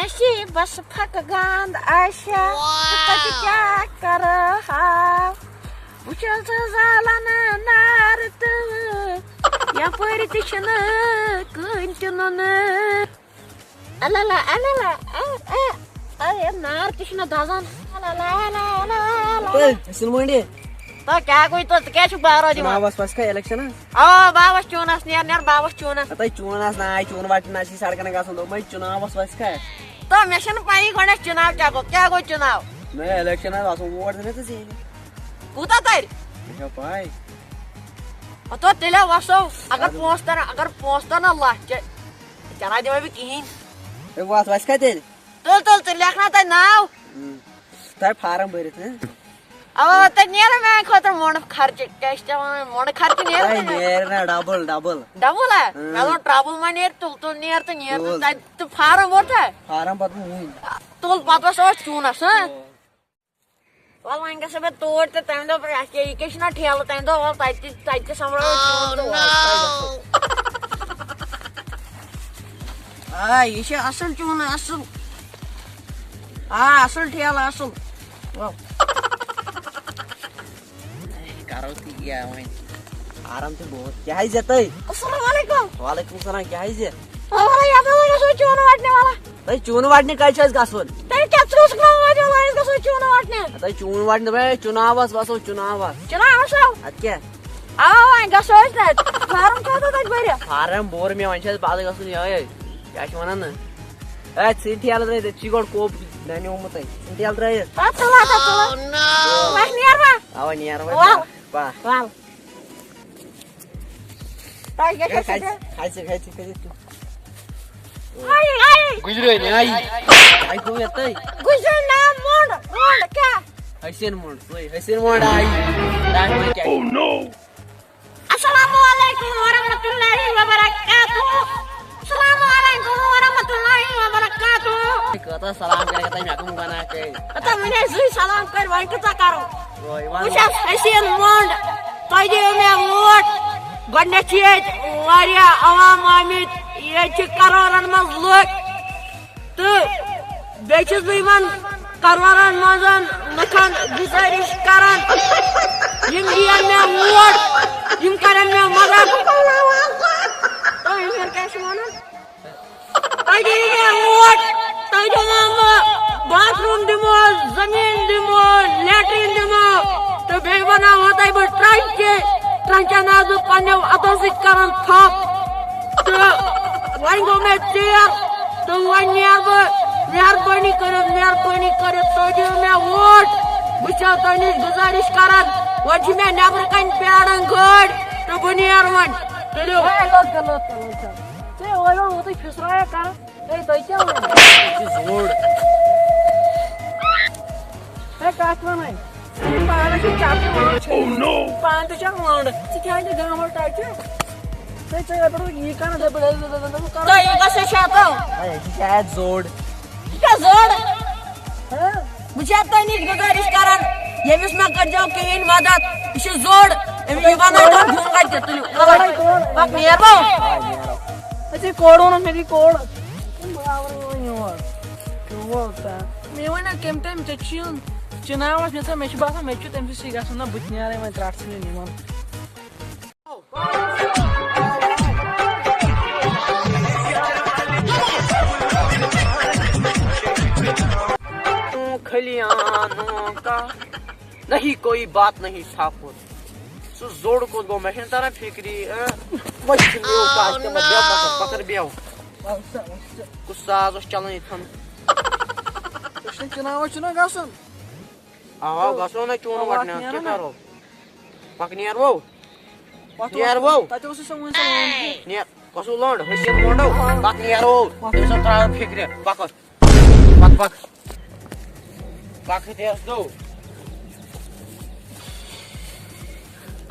نصیب بس پھک گاند آشا تتہِ کیٛاہ کرٕہاو بہٕ چھَس زالان نار تہٕ یپٲرۍ تہِ چھُنہٕ کٕہٕنۍ تہِ نُنہٕ اللا نار تہِ چھُنہٕ دزان تو کیا کوئی تو کیا چھُ بارو دِوان چُناوس پس کا الیکشن باوس چوٗنس نیر باوس چوٗنس چوٗنس نا چوٗن وٹن آسی سڑکن گژھان دوٚپمے چُناوس وس کا تو مےٚ چھنہٕ پیی گۄڈنیتھ چُناو کیٛاہ گوٚو چُناو میں الیکشن آسان ووٹ دِنہٕ تہٕ زینہِ کوٗتاہ ترِ مےٚ چھےٚ پاے تو تیٚلہِ وسو اگر پونٛسہٕ ترن لچھ چنا دِمے بہٕ کِہیٖنۍ وتھ وس کا تیٚلہِ تُل ژٕ لیکھناو تتہِ ناو تھاو فارم بٔرِتھ اوا تتہِ نیرن میانہِ خٲطرٕ مۄنڈٕ خرچہِ کیٛاہ چھِ دپان مۄنڈٕ خرچہِ نیرِ نا ڈبل ڈبل ہا مےٚ دوٚپ ٹربل ما نیرِ تُل نیر تہٕ تتہِ فارم ووت فارم پتہٕ وُنۍ تُل پتہٕ وسو أسۍ چوٗنس ول وۄنۍ گژھو مےٚ توٗرۍ تہٕ تمہِ دۄہ یہِ کیٛاہ چھُنا ٹھیلہٕ تمہِ دۄہ ول تتہِ تہِ سمبرو یہِ چھِ اصٕل چوٗنہٕ اصٕل اصٕل ٹھیلہٕ اصٕل کرو کیٛاہ وۄنۍ فارم تہِ بوت کیٛاہ حظ تُہۍ السلام علیکم وعلیکم السلام کیٛاہ حظ چوٗنہٕ وٹنہِ والا تۄہہِ چوٗنہٕ وٹنہِ کتہِ چھُ اَسہِ گژھُن تیٚلہِ کیٛاہ ژٕ اوسُکھ أسۍ گژھو چوٗنہٕ وٹنہِ تۄہہِ چوٗن وٹنہِ دوٚپمے چُناوس وسو چُناوس چُناوس ادٕ کیٛاہ وۄنۍ گژھو أسۍ تتہِ فارم کوتاہ تتہِ بٔرِتھ فارم بوٚر مےٚ وۄنۍ چھُ اَسہِ پتہٕ گژھُن یہے کیٛاہ چھِ ونان ژٕ ٹھیلہٕ ترٲیِتھ ژےٚ چھی گۄڈٕ کوٚپ ننیومُت ژٕ ٹھیلہٕ ترٲیِتھ اوا نیر ول تۄہہِ کیٛاہ چھُ گُزرے تُہۍ گُزرے نا مونڈ کیٛاہ حسین مونڈ سُے حسین مونڈ آیی السلام علیکم ورحمتُllahi وبرکاتہ السلام علیکم ورحمتُllahi وبرکاتہ کۭژاہ سلام کرے تۄہہِ مےٚ کٕم گۄناہ کٔرۍ وۄنۍ زٕے سلام کٔرۍ وۄنۍ کۭژاہ کرو بہٕ بہٕ چھَس حسین مونڈ تۄہہِ دِیِو مےٚ ووٹ گۄڈنیتھ چھِ ییٚتہِ واریاہ عوام آمٕتۍ ییٚتہِ چھِ کرورن منٛز لُکھ تہٕ بیٚیہِ چھُس بہٕ یِمن کرورن منٛز لُکن گُزٲرِش کران یِم دِین مےٚ ووٹ یِم کرن مےٚ مدد کیٛاہ چھِ ونان تۄہہِ دِیِو مےٚ ووٹ تۄہہِ دِمو بہٕ باتھ روٗم دِمو زٔمیٖن دِمو لیٹریٖن دِمو تہٕ بیٚیہِ بناوہو تۄہہِ بہٕ ٹرنک تہِ ٹرنکن آسہٕ بہٕ پننیو اتھو سۭتۍ کران تھپھ تہٕ وۄنۍ گوٚو مےٚ ژیر تہٕ وۄنۍ نیر بہٕ مہربٲنی کٔرِتھ تُہۍ دِیِو مےٚ ووٹ بہٕ چھَس تۄہہِ نِش گُزٲرِش کران وۄنۍ چھِ مےٚ نیبرٕ کنہِ پیاران گٲڑۍ تہٕ بہٕ نیرٕ وۄنۍ تُلِو پھسرایا کران تۄہہِ کیٛاہ زوڑ کتھ ونان پانس چھِ چپس پانہٕ تہِ چھکھ لنڈ ژٕ کیٛازِ گامس ٹچہِ یہِ کران گژھِ شیتو یہِ چھِ شاید زوڑ یہِ کیٛاہ زٔر بہٕ چھَس تۄہہِ نِش گُزٲرِش کران ییٚمِس مےٚ کٔرۍزیو کِہیٖنۍ مدد یہِ چھِ زوڑ أمِس یہِ بنٲیتو ڈوٗن کتہِ تُلِو پتہٕ نیرو کوڑ ووٚنُکھ مےٚ دی کوڑ مےٚ وَنیو کَمہِ ٹایمہِ ژےٚ چھُ یُن چِناوس مےٚ چھُ باسان مےٚ چھُ تٔمۍ سۭتۍ گژھُن نہ بہٕ تہِ نیرے وۄنۍ ترٛٹھ ژھٕنہِ نِوان کھلیانوں کا نہیں کوئی بات نہیں ٹھاکر سُہ زوڑ کوٚت گوٚو مےٚ چھنہٕ تران فِکری پکر بیٚہو کُس ساز اوس چلان ییٚتھن چِناوس چھُنہ گژھُن اوا گژھو نا چوٗنہٕ وٹنہِ کیٛاہ کرو پکہٕ نیرو تتہِ اوسُے سۄ وۄنۍ نیر گژھو لنڈ حسین مونڈو پتہٕ نیرو تٔمِس ترٛاوو فِکرِ پکھ تیز دو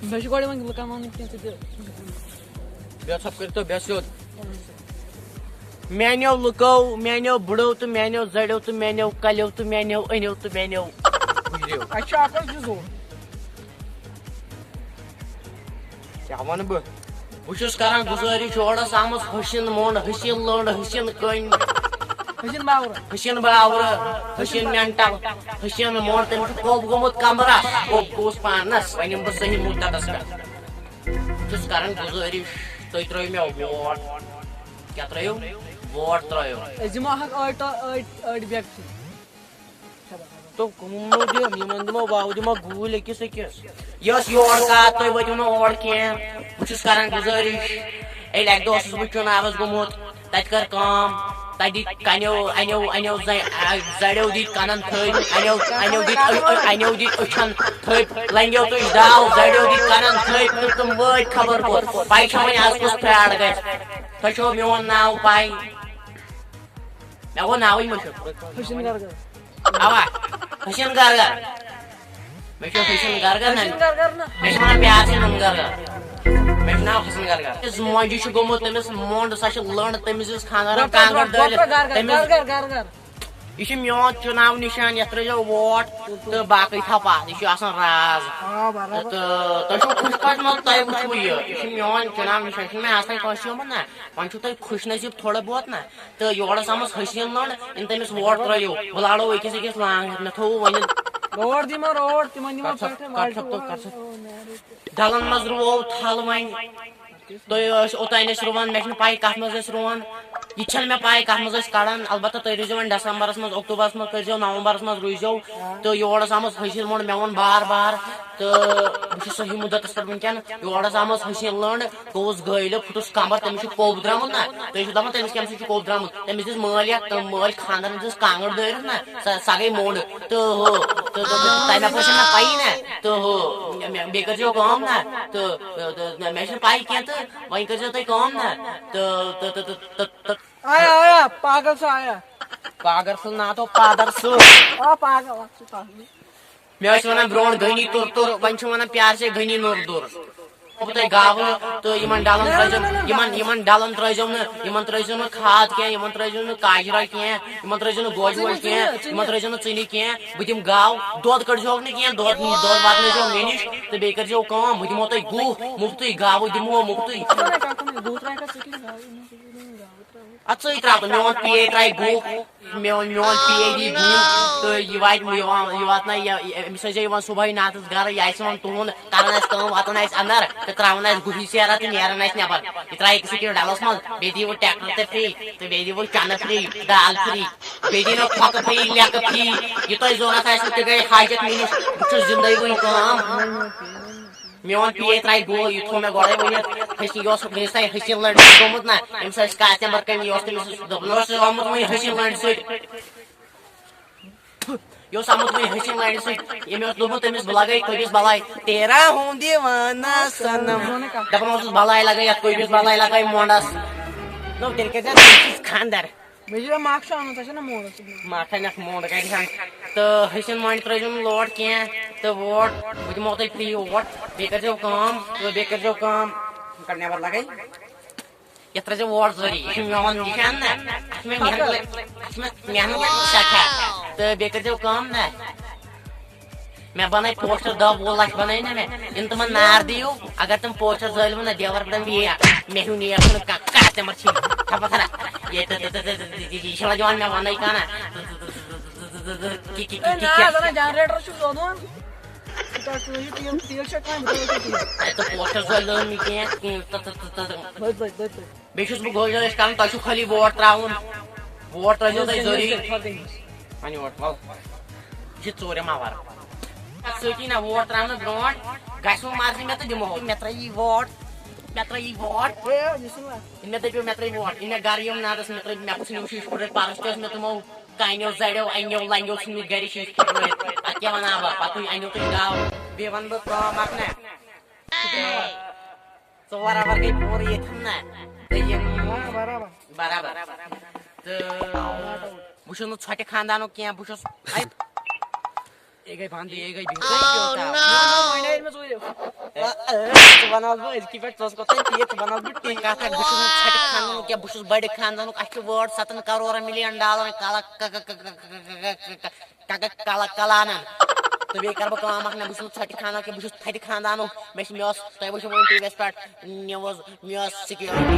مےٚ چھُ گۄڈٕ وۄنۍ لُکن وَنُن کینٛہہ ژٕ بیٚہہ ژھۄپ کٔرِتو بیٚہہ سیوٚد میانیو لُکو میانیو بٕڑو تہٕ میانیو زرٮ۪و تہٕ میانیو کلیو تہٕ میانیو أنیو تہٕ میانیو گُجریو اَسہِ چھُ اکھ زٕ زوڑ کیٛاہ وَنہٕ بہٕ چھُس کران گُزٲرِش یورس آمٕژ حسین مونڈ حسین لنڈ حسین کٔنۍ حسین باور حسین باور حسین مینٹل حسین مون تم کوب گومت کمرس کوب گوس پانس ونم بہ صحیح مدتس پہ چھس کران گزارش تُہۍ ترٲیِو مےٚ ووٹ کیٛاہ ترٲیِو ووٹ ترٲیِو أسۍ دِمو اکھ أڑۍ بیگ تو کُمنو دِم یِمن دِمو بہٕ دِمو گوٗلۍ أکِس أکِس یۄس یور کتھ تُہۍ وٲتِو نہٕ اور کینٛہہ بہٕ چھُس کران گُزٲرِش ییٚلہِ اکہِ دۄہ اوسُس بہٕ چُناوس گوٚمُت تتہِ کٔر کٲم تتہِ دِتۍ انیو زڑیو دِتۍ کنن تھٔدۍ انیو دِتۍ أچھن تھٔدۍ لنگیو تُج داو زڑیو دِتۍ کنن تھٔدۍ تہٕ تِم وٲتۍ خبر کوٚت پاے چھا وۄنۍ آز کُس فراڈ گژھِ تۄہہِ چھو میون ناو پاے مےٚ گوٚو ناوٕے مٔشِد حسین گرگر اوا حسین گرگر مےٚ چھُ حسین گرگر نہ مےٚ چھِ ونان پیار سۭتۍ گرگر مےٚ چھُ ناو حسین گرگر تٔمِس مۄنجہِ چھُ گوٚمُت تٔمِس مونڈ سۄ چھِ لٔنڈ تٔمِس دِژ خانٛدارن کانٛگٕر دٲلِتھ تٔمِس یہ چھُ میون چُناو نِشان یتھ ترٲیزیو ووٹ تہٕ باقٕے تھاو پتھ یہِ چھُ آسان راز تہٕ تۄہہِ چھُو خوش قسمت تۄہہِ وٕچھوٕ یہِ چھُ میون چُناو نِشان یہِ چھُنہٕ مےٚ آز تام کٲنٛسہِ ہومُت نہ وۄنۍ چھُو تۄہہِ خوش نصیٖب تھوڑا بہت نہ تہٕ یور ٲس آمٕژ حسین لٔنڈ یِن تٔمِس ووٹ ترٲیِو بہٕ لارو أکِس أکِس لانٛگ مےٚ تھوٚوُ وۄنۍ روڈ دِمو روڈ تِمن دِمو ڈلن منٛز رُوو تھل وۄنۍ تُہۍ ٲسۍ اوٚتانۍ ٲسۍ رُوان مےٚ چھنہٕ پاے کتھ منٛز ٲسۍ رُوان یہ چھنہٕ مےٚ پاے کتھ منٛز ٲسۍ کڑان البتہ تُہۍ روٗزیو وۄنۍ ڈسمبرس منٛز اکتوبرس منٛز کٔرزیو نومبرس منٛز روٗزیو تہٕ یور ٲس آمٕژ حسین لٔنڈ مےٚ ووٚن بار بار تہٕ بہٕ چھُس صحیح مُدتس پٮ۪ٹھ ونکیٚن یور ٲس آمٕژ حسین لٔنڈ گوٚوُس گٲلِتھ پھُٹُس کمبر تٔمِس چھُ کوٚب درٛامُت نہ تُہۍ چھِو دپان تٔمِس کمہِ سۭتۍ چھُ کوٚب درٛامُت تٔمِس دِژ مٲلۍ مٲلۍ خانٛدارن دِژ کانٛگٕر دٲرِتھ نہ سۄ گٔے موٚنڈ تہٕ ہُہ تمہِ اپٲرۍ چھنہٕ مےٚ پایی نہ تہٕ ہُہ بیٚیہِ کٔرزیو کٲم نہ تہٕ مےٚ چھنہٕ پاے کینٛہہ تہٕ وۄنۍ کٔرزیو تُہۍ کٲم نہ تہٕ آیا پاگل سُہ آیا پاگر صٲب نا تو پادر صٲب مےٚ ٲسۍ ونان برونٛٹھ گٔنی تُر تُر وۄنۍ چھِ ونان پیار سے گٔنی نوٚر دُر بہٕ تۄہہِ گاوٕ تہٕ یِمن ڈلن ترٲیزیو یِمن ڈلن ترٲیزیو نہٕ کھاد کینٛہہ یِمن ترٲیزیو نہٕ کاجرا کینٛہہ یِمن ترٲیزیو نہٕ گوجہِ ووجہِ کینٛہہ یِمن ترٲیزیو نہٕ ژٕنہِ کینٛہہ بہٕ دِمہٕ گاو دۄد کٔڑزیوکھ نہٕ کینٛہہ دۄد واتنٲیزیو مےٚ نِش تہٕ بیٚیہِ کٔرزیو کٲم بہٕ دِمو تۄہہِ گُہہ مُفتٕے گاوٕ دِمو مُفتٕے اتھ سۭتۍ تراو تہٕ میون پی اے ترایہِ گُہہ میون پی اے دی گُہہ تہٕ یہِ واتنایہِ أمِس ٲسۍ زِ یِوان صبحٲے ناتس گرٕ یہِ آسہِ یِوان تُہُنٛد کران آسہِ کٲم واتان آسہِ اندر تہٕ تراوان آسہِ گُہی سیرا تہٕ نیران آسہِ نٮ۪بر یہِ ترایہِ أکِس أکِس ڈلس منٛز بیٚیہِ دِیِو ٹریکٹر تہِ فری تہٕ بیٚیہِ دِیِو چنہٕ فری دال فری بیٚیہِ دِیِو پھۄکہٕ فری لیٚکہٕ فری یہِ تۄہہِ ضروٗرت آسہِ تہِ گٔے حاجت مےٚ نِش بہٕ چھُس زندے وٕنہِ کٲم میون پی اے ترایہِ گُہہ یہِ تھوٚو مےٚ گۄڈے ؤنِتھ یہِ اوس وٕنِس تانۍ حسین لٔنڈ گوٚمُت نہ أمِس ٲسۍ کتھ نمبر کٔمۍ یہِ اوس تٔمِس دوٚپُن اوس آمُت وۄنۍ حسین لٔنڈ سۭتۍ یہِ اوس آمُت وۄنۍ حسین لٔنڈ سۭتۍ ییٚمۍ اوس دوٚپمُت تٔمِس بہٕ لگے کٔبِس بلاے تیرا ہوں دیوانہ سنم دپان اوسُس بلاے لگے یتھ کٔبِس بلاے لگے مونڈس دوٚپ تیٚلہِ کٔرزِ تٔمِس خانٛدر ماکھ اَنُن تۄہہِ چھو نہ موڈ ماکھ انکھ مونڈ کڑِ ہن تہٕ حسین مۄنڈِ ترٲیزیو نہٕ لوڈ کینٛہہ تہٕ ووٹ بہٕ دِمو تۄہہِ فری ووٹ بیٚیہِ کٔرزیو کٲم کڑ نٮ۪بر لگے یتھ ترٲیزیو ووٹ ضروٗری یہِ چھُ میون نِشان نہ اتھ چھِ مےٚ محنت سٮ۪ٹھاہ تہٕ بیٚیہِ کٔرزیو کٲم نہ مےٚ بنٲے پوسٹر 10-20 لچھ بنٲے نہ مےٚ یِنہٕ تِمن نار دِیِو اگر تِم پوسٹر زٲلِو نہ دیوار پٮ۪ٹھ مےٚ ہیوٗ نیب چھُنہٕ کانٛہہ تِمن چھِ یہِ چھِ دِوان مےٚ ونٲے کانٛہہ جنریٹر چھُ سوزُن تہٕ پوسٹر زٲلِو نہٕ کینٛہہ بیٚیہِ چھُس بہٕ گُزٲرِش کران تۄہہِ چھُو خٲلی ووٹ ترٛاوُن ووٹ ترٲیزیو تُہۍ ضروٗری وۄنۍ ووٹ وَل یہِ چھِ ژوٗرِم اَوَر اَتھ سۭتی نہ ووٹ ترٛاونہٕ برونٛٹھ گژھِ وۄنۍ مرضی مےٚ تہٕ دِمو مےٚ ترٛٲیی ووٹ مےٚ ترٛٲیی ووٹ مےٚ دٔپِو مےٚ ترٛٲے ووٹ ییٚلہِ مےٚ گرٕ یِم نادس مےٚ پرٛژھنو شیٖش پھٕٹرٲوِتھ پرُس تہِ ٲس مےٚ تِمو کانیو زڑیو انیو لنگیو ژھٕنمٕتۍ گرِ شیٖش پھٕٹرٲوِتھ پتہٕ کیٛاہ ونہٕ بہٕ پتہٕ انیو تُہۍ گاو بیٚیہِ ونہٕ بہٕ کٲم اکھ نہ 4 اَوَر گٔے پوٗرٕ ییٚتھٮ۪ن نہ تہٕ یِم برابر تہٕ بہٕ چھُس نہٕ ژھۄٹہِ خاندانُک کینٛہہ بہٕ چھُس یہِ گٔے بنٛد یہِ گٔے ونہٕ بہٕ أزکی پٮ۪ٹھ ژٕ کوٚت ٹھیٖک ژٕ ونہٕ بہٕ تی کتھ بہٕ چھُس نہٕ ژھۄٹہِ خاندانُک کینٛہہ بہٕ چھُس بڑِ خاندانُک اسہِ چھُ وٲڈ 7 کرور ملین ڈالر کلانن تہٕ بیٚیہِ کرٕ بہٕ کٲم اکھ نہ بہٕ چھُس نہٕ ژھۄٹہِ خاندان کینٛہہ بہٕ چھُس تھدِ خاندانُک مےٚ اوس تۄہہِ وٕچھو وۄنۍ ٹی وی یس پٮ۪ٹھ نِوٕز مےٚ ٲس سِکیورٹی